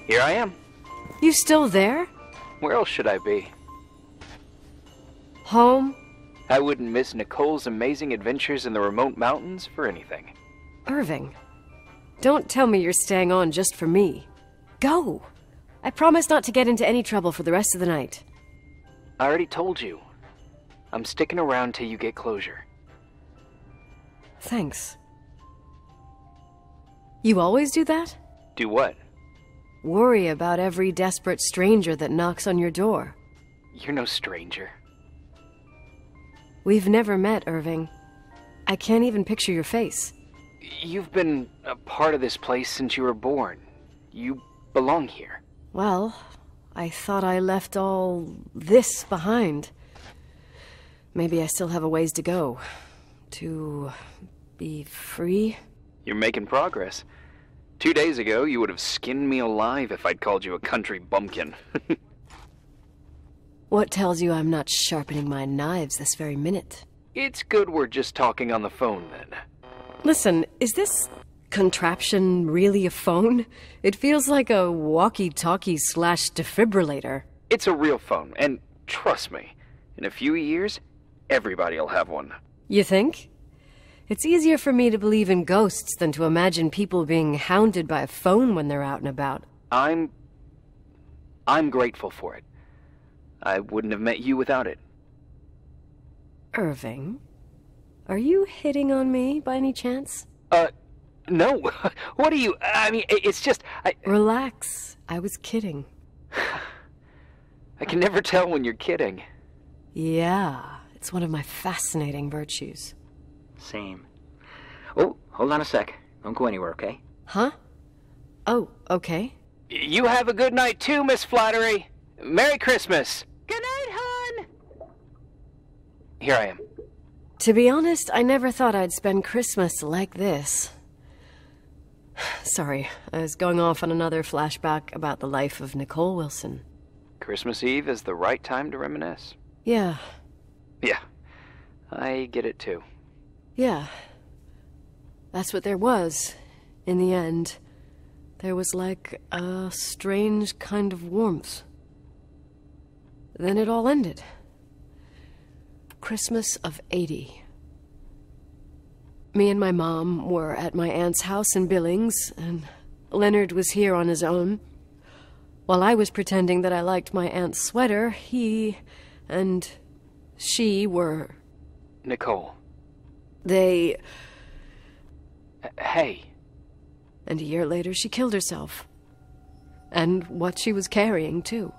Here I am. You still there? Where else should I be? Home? I wouldn't miss Nicole's amazing adventures in the remote mountains for anything. Irving, don't tell me you're staying on just for me. Go! I promise not to get into any trouble for the rest of the night. I already told you. I'm sticking around till you get closure. Thanks. You always do that? Do what? Worry about every desperate stranger that knocks on your door. You're no stranger. We've never met, Irving. I can't even picture your face. You've been a part of this place since you were born. You belong here. Well, I thought I left all this behind. Maybe I still have a ways to go. To be free? You're making progress. 2 days ago, you would have skinned me alive if I'd called you a country bumpkin. What tells you I'm not sharpening my knives this very minute? It's good we're just talking on the phone, then. Listen, is this contraption really a phone? It feels like a walkie-talkie / defibrillator. It's a real phone, and trust me, in a few years, everybody'll have one. You think? It's easier for me to believe in ghosts than to imagine people being hounded by a phone when they're out and about. I'm grateful for it. I wouldn't have met you without it. Irving, are you hitting on me by any chance? No. What are you... I mean, it's just... Relax. I was kidding. I can never tell when you're kidding. Yeah, it's one of my fascinating virtues. Same. Oh, hold on a sec. Don't go anywhere, okay? Huh? Oh, okay. You have a good night too, Miss Flattery. Merry Christmas. Good night, hon. Here I am. To be honest, I never thought I'd spend Christmas like this. Sorry, I was going off on another flashback about the life of Nicole Wilson. Christmas Eve is the right time to reminisce. Yeah. Yeah, I get it too. Yeah. That's what there was, in the end. There was like a strange kind of warmth. Then it all ended. Christmas of '80. Me and my mom were at my aunt's house in Billings, and Leonard was here on his own. While I was pretending that I liked my aunt's sweater, he and she were... Nicole. They... Hey. And a year later, she killed herself. And what she was carrying, too.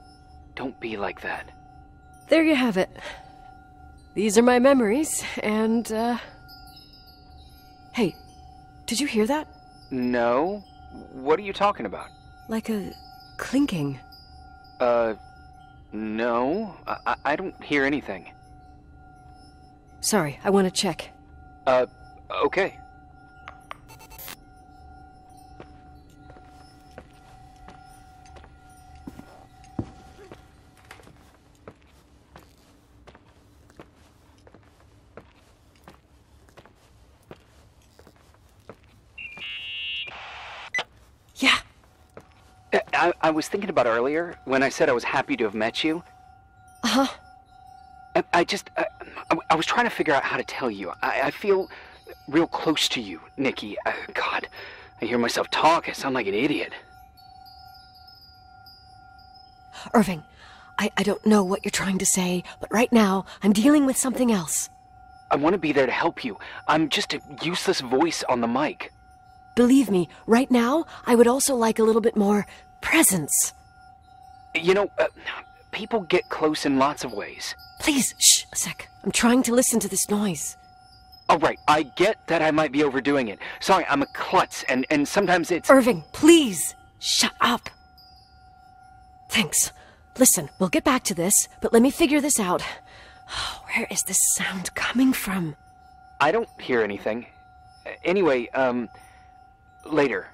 Don't be like that. There you have it. These are my memories, and, Hey, did you hear that? No. What are you talking about? Like a clinking. No. I don't hear anything. Sorry, I want to check. Okay. Yeah. I was thinking about earlier, when I said I was happy to have met you. Uh-huh. I was trying to figure out how to tell you. I feel real close to you, Nikki. God, I hear myself talk. I sound like an idiot. Irving, I don't know what you're trying to say, but right now, I'm dealing with something else. I want to be there to help you. I'm just a useless voice on the mic. Believe me, right now, I would also like a little bit more presence. You know, people get close in lots of ways. Please, shh, a sec. I'm trying to listen to this noise. All right, I get that I might be overdoing it. Sorry, I'm a klutz, and sometimes it's... Irving, please, shut up. Thanks. Listen, we'll get back to this, but let me figure this out. Where is this sound coming from? I don't hear anything. Anyway, later.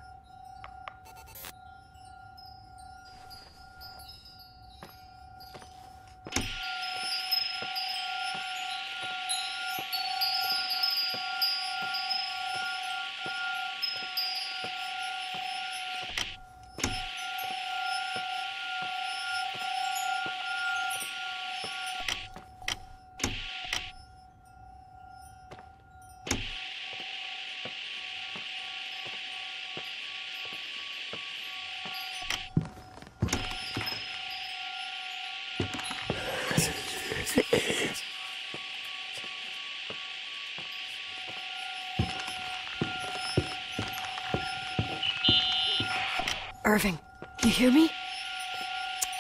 Irving, you hear me?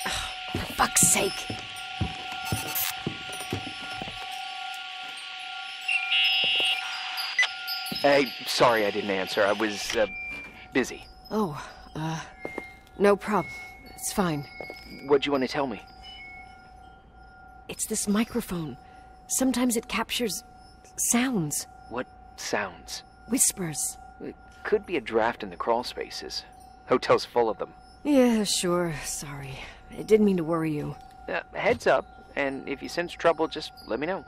Oh, for fuck's sake. Hey, sorry I didn't answer. I was, busy. Oh, no problem. It's fine. What'd you want to tell me? It's this microphone. Sometimes it captures sounds. What sounds? Whispers. It could be a draft in the crawl spaces. Hotel's full of them. Yeah, sure. Sorry. I didn't mean to worry you. Heads up, and if you sense trouble, just let me know.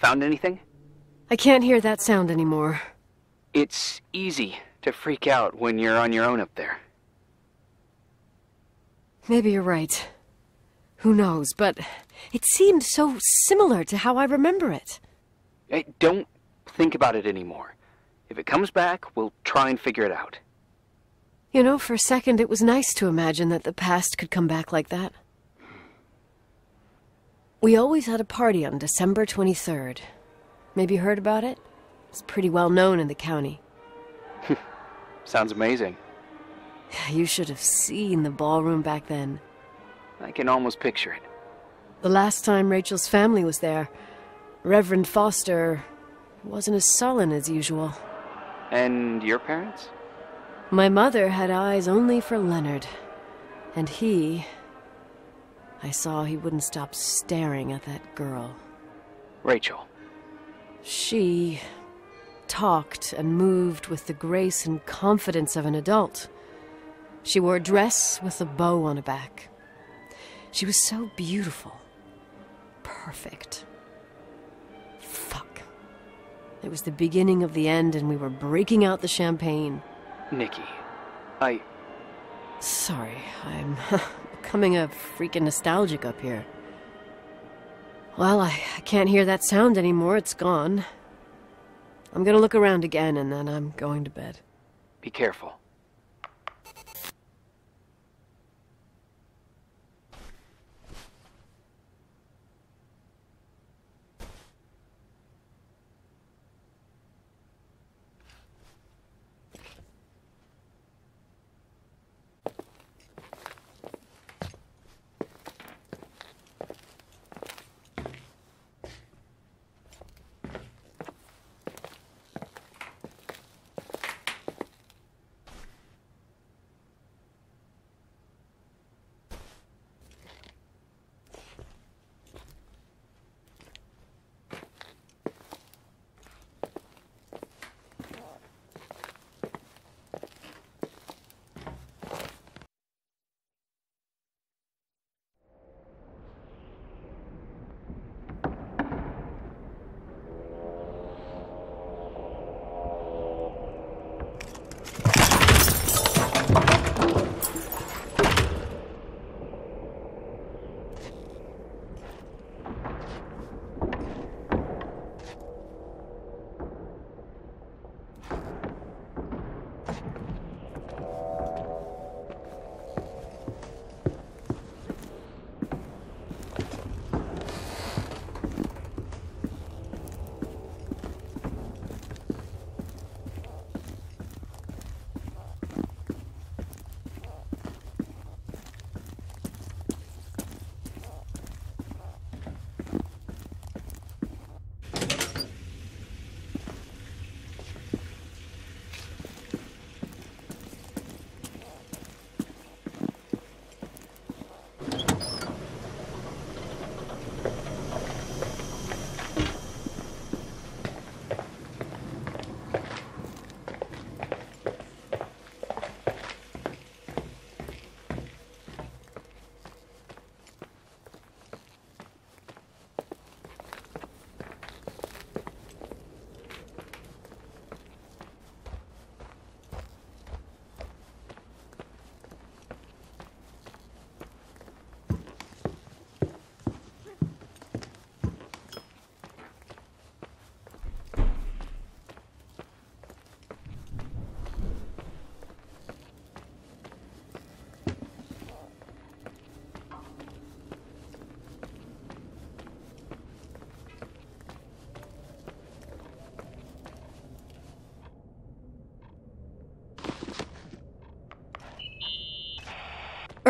Found anything? I can't hear that sound anymore. It's easy to freak out when you're on your own up there. Maybe you're right. Who knows, but it seemed so similar to how I remember it. Hey, don't think about it anymore. If it comes back, we'll try and figure it out. You know, for a second it was nice to imagine that the past could come back like that. We always had a party on December 23rd. Maybe you heard about it? It's pretty well known in the county. Sounds amazing. You should have seen the ballroom back then. I can almost picture it. The last time Rachel's family was there, Reverend Foster wasn't as sullen as usual. And your parents? My mother had eyes only for Leonard. And I saw he wouldn't stop staring at that girl. Rachel. She talked and moved with the grace and confidence of an adult. She wore a dress with a bow on her back. She was so beautiful. Perfect. Fuck. It was the beginning of the end, and we were breaking out the champagne. Nikki, Sorry, I'm becoming a freaking nostalgic up here. Well, I can't hear that sound anymore. It's gone. I'm gonna look around again, and then I'm going to bed. Be careful.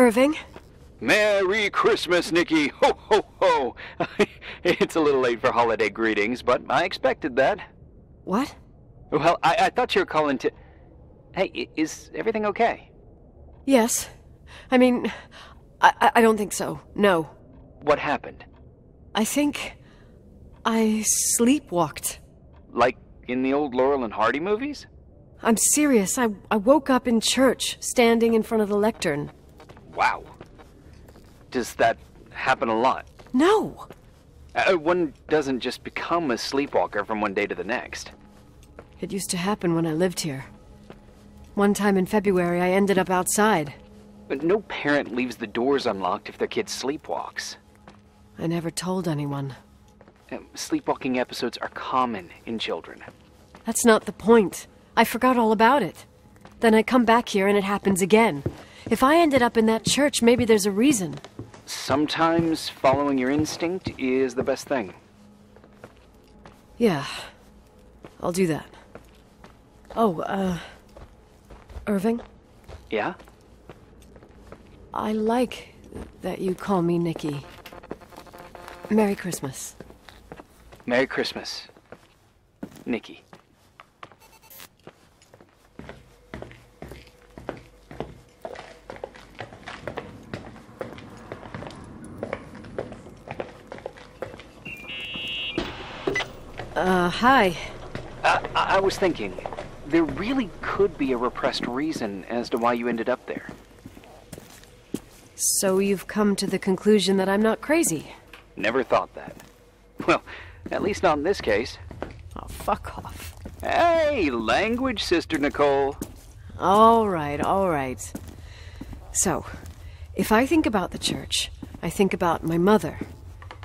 Irving? Merry Christmas, Nikki! Ho, ho, ho! It's a little late for holiday greetings, but I expected that. What? Well, I thought you were calling to... Hey, is everything okay? Yes. I mean, I don't think so. No. What happened? I think I sleepwalked. Like in the old Laurel and Hardy movies? I'm serious. I woke up in church, standing in front of the lectern. Wow. Does that happen a lot? No. One doesn't just become a sleepwalker from one day to the next. It used to happen when I lived here. One time in February, I ended up outside. But no parent leaves the doors unlocked if their kid sleepwalks. I never told anyone. Sleepwalking episodes are common in children. That's not the point. I forgot all about it. Then I come back here and it happens again. If I ended up in that church, maybe there's a reason. Sometimes following your instinct is the best thing. Yeah. I'll do that. Oh, Irving? Yeah? I like that you call me Nikki. Merry Christmas. Merry Christmas, Nikki. Hi. I was thinking, there really could be a repressed reason as to why you ended up there. So you've come to the conclusion that I'm not crazy? Never thought that. Well, at least not in this case. Oh, fuck off. Hey, language, Sister Nicole. All right. So, if I think about the church, I think about my mother.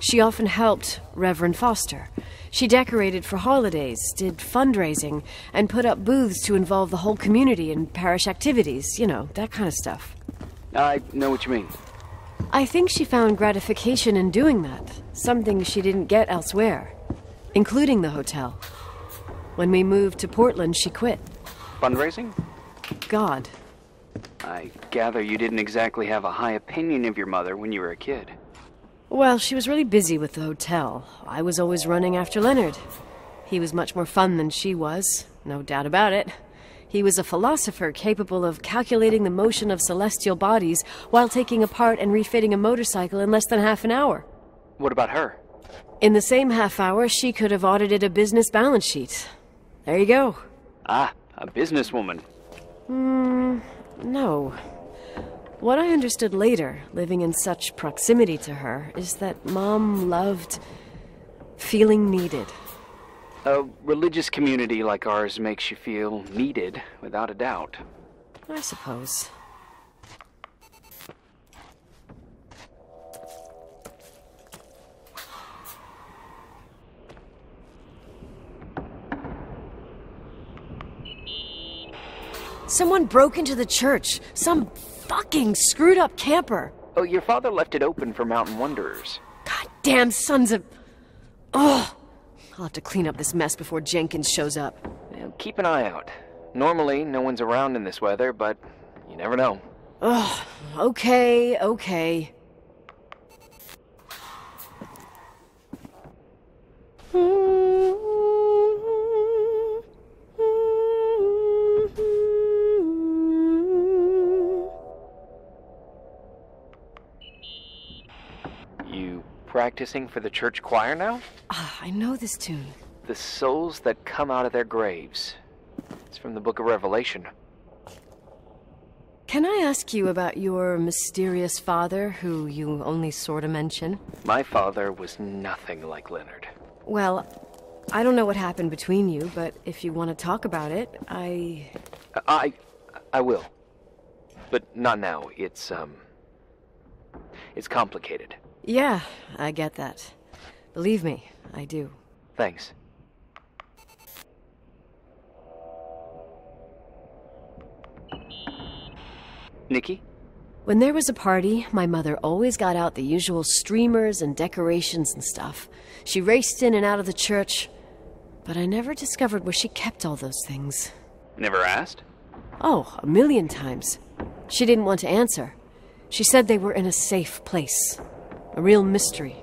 She often helped Reverend Foster. She decorated for holidays, did fundraising, and put up booths to involve the whole community in parish activities, you know, that kind of stuff. I know what you mean. I think she found gratification in doing that, something she didn't get elsewhere, including the hotel. When we moved to Portland, she quit. Fundraising? God. I gather you didn't exactly have a high opinion of your mother when you were a kid. Well, she was really busy with the hotel. I was always running after Leonard. He was much more fun than she was, no doubt about it. He was a philosopher capable of calculating the motion of celestial bodies while taking apart and refitting a motorcycle in less than half an hour. What about her? In the same half hour, she could have audited a business balance sheet. There you go. Ah, a businesswoman. No. What I understood later, living in such proximity to her, is that Mom loved feeling needed. A religious community like ours makes you feel needed, without a doubt. I suppose. Someone broke into the church. Some fucking screwed up camper. Oh, your father left it open for mountain wanderers. Goddamn sons of... Ugh. I'll have to clean up this mess before Jenkins shows up. Keep an eye out. Normally, no one's around in this weather, but you never know. Ugh. Okay. You practicing for the church choir now? I know this tune. The souls that come out of their graves. It's from the book of Revelation. Can I ask you about your mysterious father, who you only sort of mention? My father was nothing like Leonard. Well, I don't know what happened between you, but if you want to talk about it, I will. But not now. It's complicated. Yeah, I get that. Believe me, I do. Thanks. Nikki? When there was a party, my mother always got out the usual streamers and decorations and stuff. She raced in and out of the church, but I never discovered where she kept all those things. Never asked? Oh, 1,000,000 times. She didn't want to answer. She said they were in a safe place. A real mystery.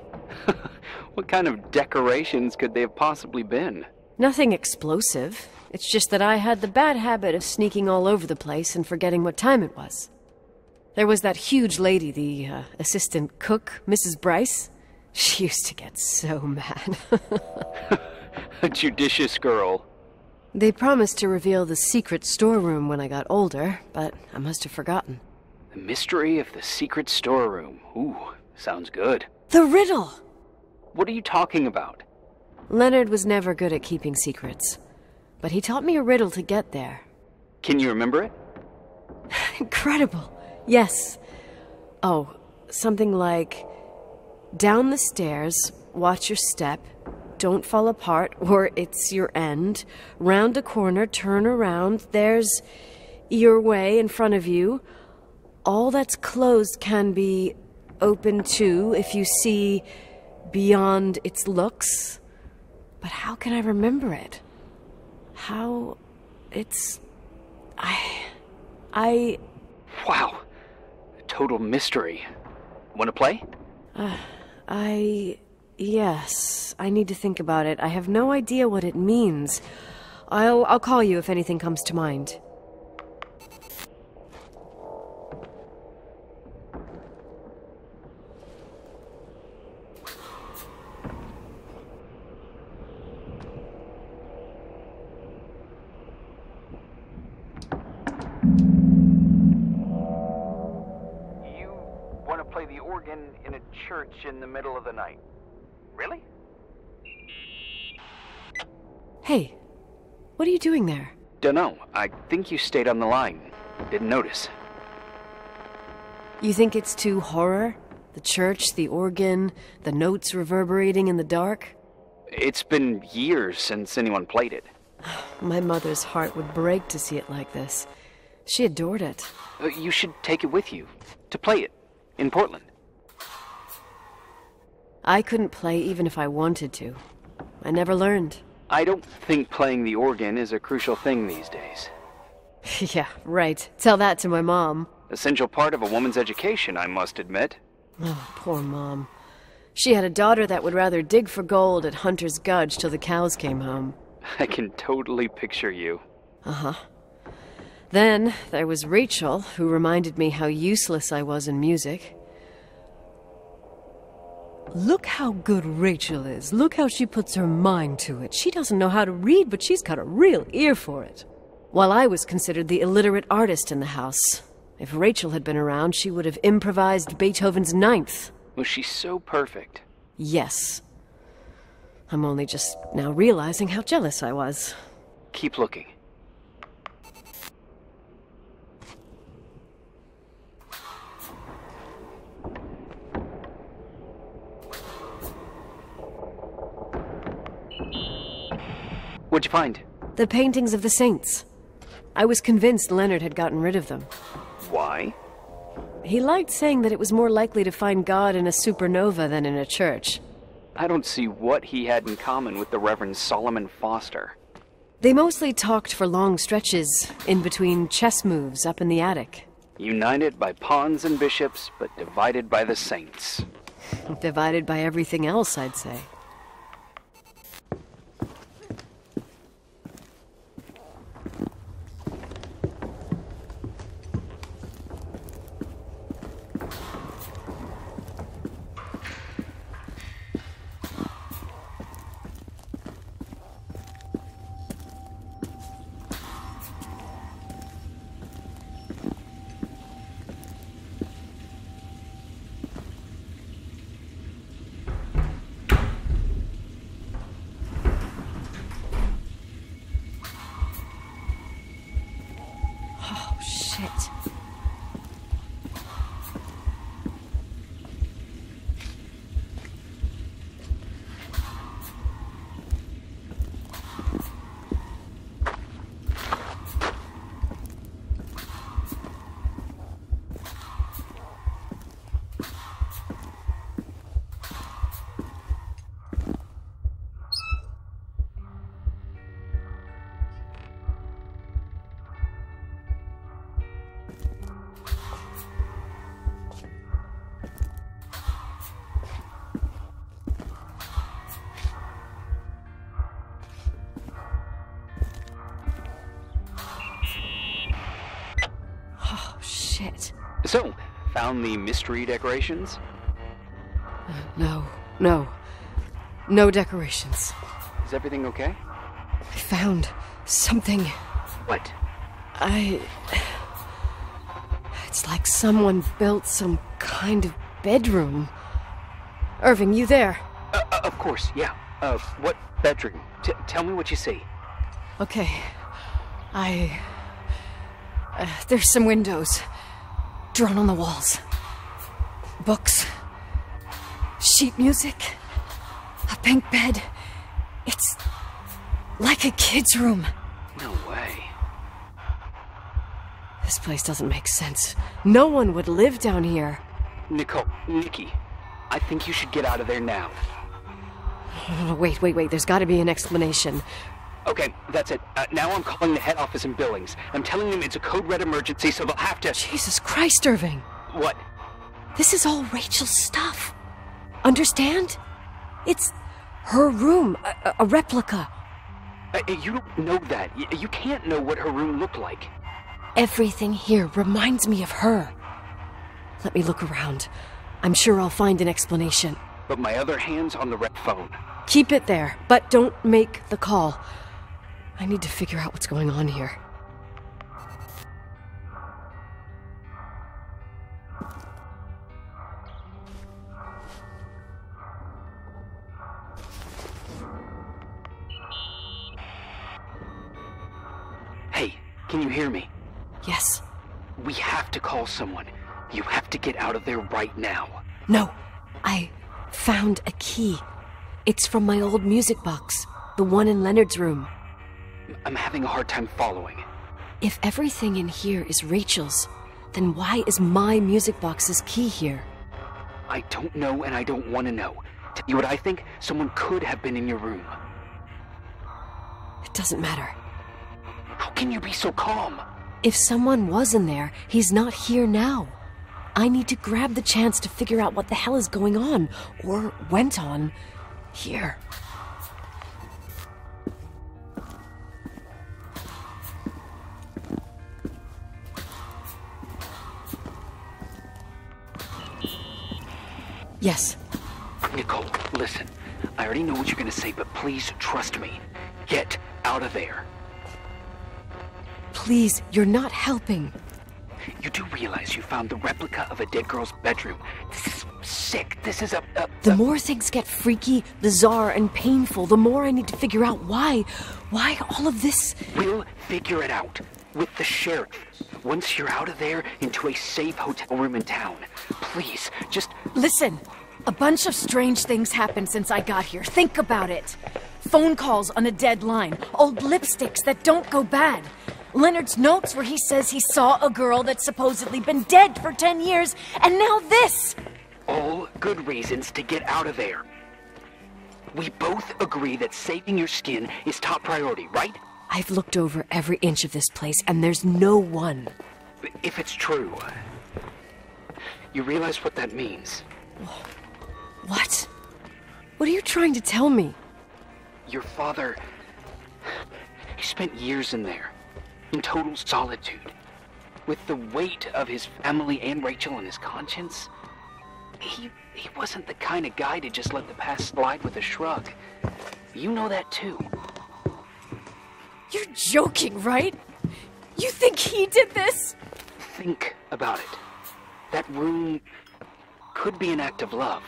What kind of decorations could they have possibly been? Nothing explosive. It's just that I had the bad habit of sneaking all over the place and forgetting what time it was. There was that huge lady, the assistant cook, Mrs. Bryce. She used to get so mad. A judicious girl. They promised to reveal the secret storeroom when I got older, but I must have forgotten. The mystery of the secret storeroom. Ooh, sounds good. The riddle! What are you talking about? Leonard was never good at keeping secrets, but he taught me a riddle to get there. Can you remember it? Incredible. Yes. Oh, something like, down the stairs, watch your step, don't fall apart, or it's your end. Round a corner, turn around, there's your way in front of you. All that's closed can be open too if you see beyond its looks. But how can I remember it? How... it's... I... Wow. A total mystery. Want to play? Yes, I need to think about it. I have no idea what it means. I'll call you if anything comes to mind. You want to play the organ in a church in the middle of the night? Really? Hey, what are you doing there? Dunno. I think you stayed on the line. Didn't notice. You think it's too horror? The church, the organ, the notes reverberating in the dark? It's been years since anyone played it. My mother's heart would break to see it like this. She adored it. You should take it with you. To play it. In Portland. I couldn't play even if I wanted to. I never learned. I don't think playing the organ is a crucial thing these days. Yeah, right. Tell that to my mom. Essential part of a woman's education, I must admit. Oh, poor Mom. She had a daughter that would rather dig for gold at Hunter's Gulch till the cows came home. I can totally picture you. Uh-huh. Then there was Rachel, who reminded me how useless I was in music. Look how good Rachel is. Look how she puts her mind to it. She doesn't know how to read, but she's got a real ear for it. While I was considered the illiterate artist in the house. If Rachel had been around, she would have improvised Beethoven's Ninth. Was she so perfect? Yes. I'm only just now realizing how jealous I was. Keep looking. What'd you find? The paintings of the saints. I was convinced Leonard had gotten rid of them. Why? He liked saying that it was more likely to find God in a supernova than in a church. I don't see what he had in common with the Reverend Solomon Foster. They mostly talked for long stretches, in between chess moves up in the attic. United by pawns and bishops, but divided by the saints. Divided by everything else, I'd say. So, found the mystery decorations? No decorations. Is everything okay? I found something. What? It's like someone built some kind of bedroom. Irving, you there? Of course, yeah. What bedroom? Tell me what you see. Okay. There's some windows drawn on the walls. Books. Sheet music. A pink bed. It's like a kid's room. No way. This place doesn't make sense. No one would live down here. Nikki, I think you should get out of there now. Wait. There's got to be an explanation. Okay, that's it. Now I'm calling the head office in Billings. I'm telling them it's a code red emergency, so they'll have to... Jesus Christ, Irving. What? This is all Rachel's stuff. Understand? It's her room, a replica. You don't know that. You can't know what her room looked like. Everything here reminds me of her. Let me look around. I'm sure I'll find an explanation. But my other hand's on the red phone. Keep it there, but don't make the call. I need to figure out what's going on here. Hey, can you hear me? Yes. We have to call someone. You have to get out of there right now. No, I found a key. It's from my old music box, the one in Leonard's room. I'm having a hard time following. If everything in here is Rachel's, then why is my music box's key here? I don't know and I don't want to know. Tell you what I think? Someone could have been in your room. It doesn't matter. How can you be so calm? If someone was in there, he's not here now. I need to grab the chance to figure out what the hell is going on, or went on, here. Yes. Nicole, listen. I already know what you're gonna say, but please trust me. Get out of there. Please, you're not helping. You do realize you found the replica of a dead girl's bedroom. This is sick. This is The more things get freaky, bizarre, and painful, the more I need to figure out why all of this... We'll figure it out. With the sheriff. Once you're out of there, into a safe hotel room in town. Please, just... Listen, a bunch of strange things happened since I got here. Think about it. Phone calls on a dead line. Old lipsticks that don't go bad. Leonard's notes where he says he saw a girl that's supposedly been dead for 10 years, and now this! All good reasons to get out of there. We both agree that saving your skin is top priority, right? I've looked over every inch of this place, and there's no one. If it's true, you realize what that means. What? What are you trying to tell me? Your father... He spent years in there. In total solitude. With the weight of his family and Rachel on his conscience. He wasn't the kind of guy to just let the past slide with a shrug. You know that too. You're joking, right? You think he did this? Think about it. That room could be an act of love.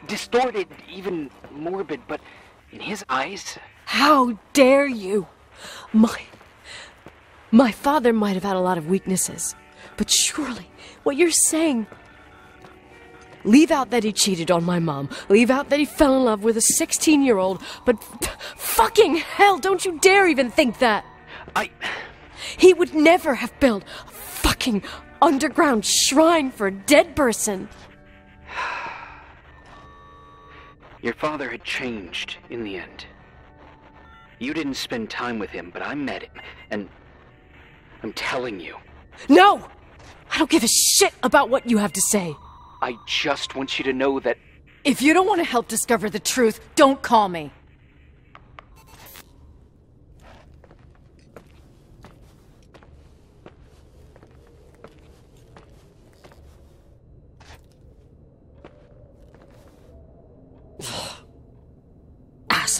Distorted, even morbid, but in his eyes... How dare you? My father might have had a lot of weaknesses, but surely what you're saying... Leave out that he cheated on my mom. Leave out that he fell in love with a 16-year-old, but fucking hell, don't you dare even think that! He would never have built a fucking underground shrine for a dead person. Your father had changed in the end. You didn't spend time with him, but I met him, and I'm telling you. No! I don't give a shit about what you have to say. I just want you to know that... If you don't want to help discover the truth, don't call me.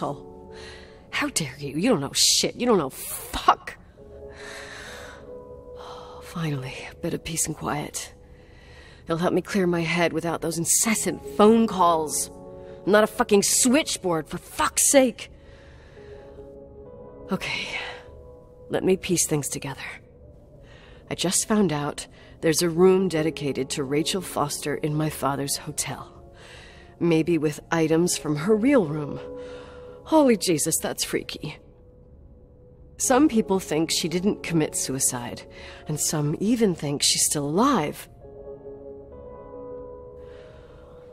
asshole. How dare you? You don't know shit. You don't know fuck. Finally, a bit of peace and quiet. It'll help me clear my head without those incessant phone calls. I'm not a fucking switchboard, for fuck's sake. Okay, let me piece things together. I just found out there's a room dedicated to Rachel Foster in my father's hotel. Maybe with items from her real room. Holy Jesus, that's freaky. Some people think she didn't commit suicide, and some even think she's still alive.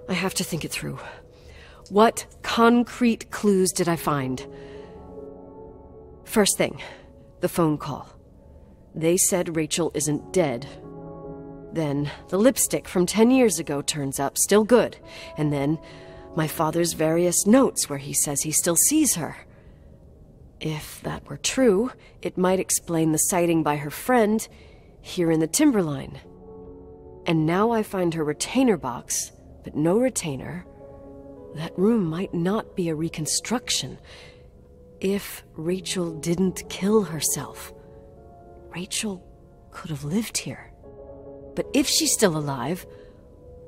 I have to think it through. What concrete clues did I find? First thing, the phone call. They said Rachel isn't dead. Then the lipstick from 10 years ago turns up, still good. And then my father's various notes where he says he still sees her. If that were true, it might explain the sighting by her friend here in the timberline. And now I find her retainer box, but no retainer. That room might not be a reconstruction. If Rachel didn't kill herself, Rachel could have lived here. But if she's still alive,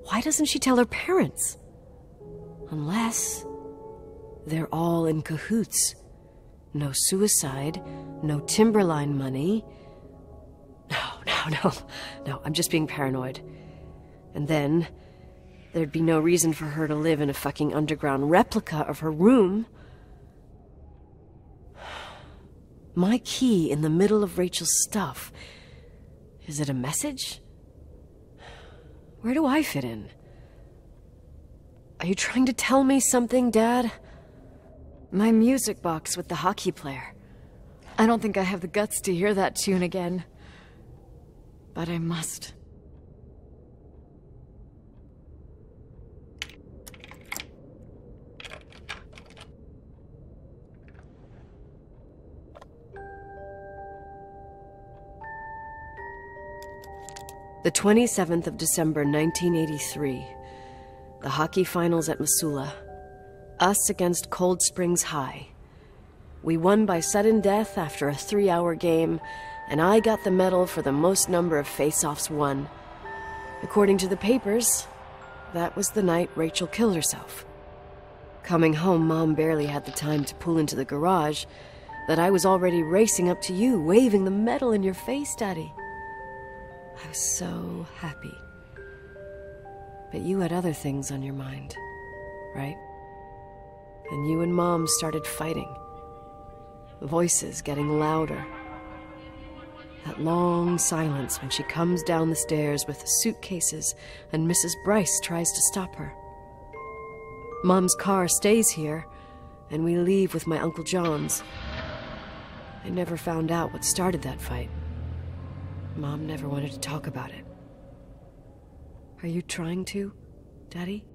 why doesn't she tell her parents? Unless they're all in cahoots. No suicide, no timberline money. No, I'm just being paranoid. And then there'd be no reason for her to live in a fucking underground replica of her room. My key in the middle of Rachel's stuff. Is it a message? Where do I fit in? Are you trying to tell me something, Dad? My music box with the hockey player. I don't think I have the guts to hear that tune again. But I must. The 27th of December, 1983. The hockey finals at Missoula. Us against Cold Springs High. We won by sudden death after a 3-hour game, and I got the medal for the most number of face-offs won. According to the papers, that was the night Rachel killed herself. Coming home, Mom barely had the time to pull into the garage that I was already racing up to you, waving the medal in your face, Daddy. I was so happy. But you had other things on your mind, right? And you and Mom started fighting. Voices getting louder. That long silence when she comes down the stairs with the suitcases and Mrs. Bryce tries to stop her. Mom's car stays here, and we leave with my Uncle John's. I never found out what started that fight. Mom never wanted to talk about it. Are you trying to, Daddy?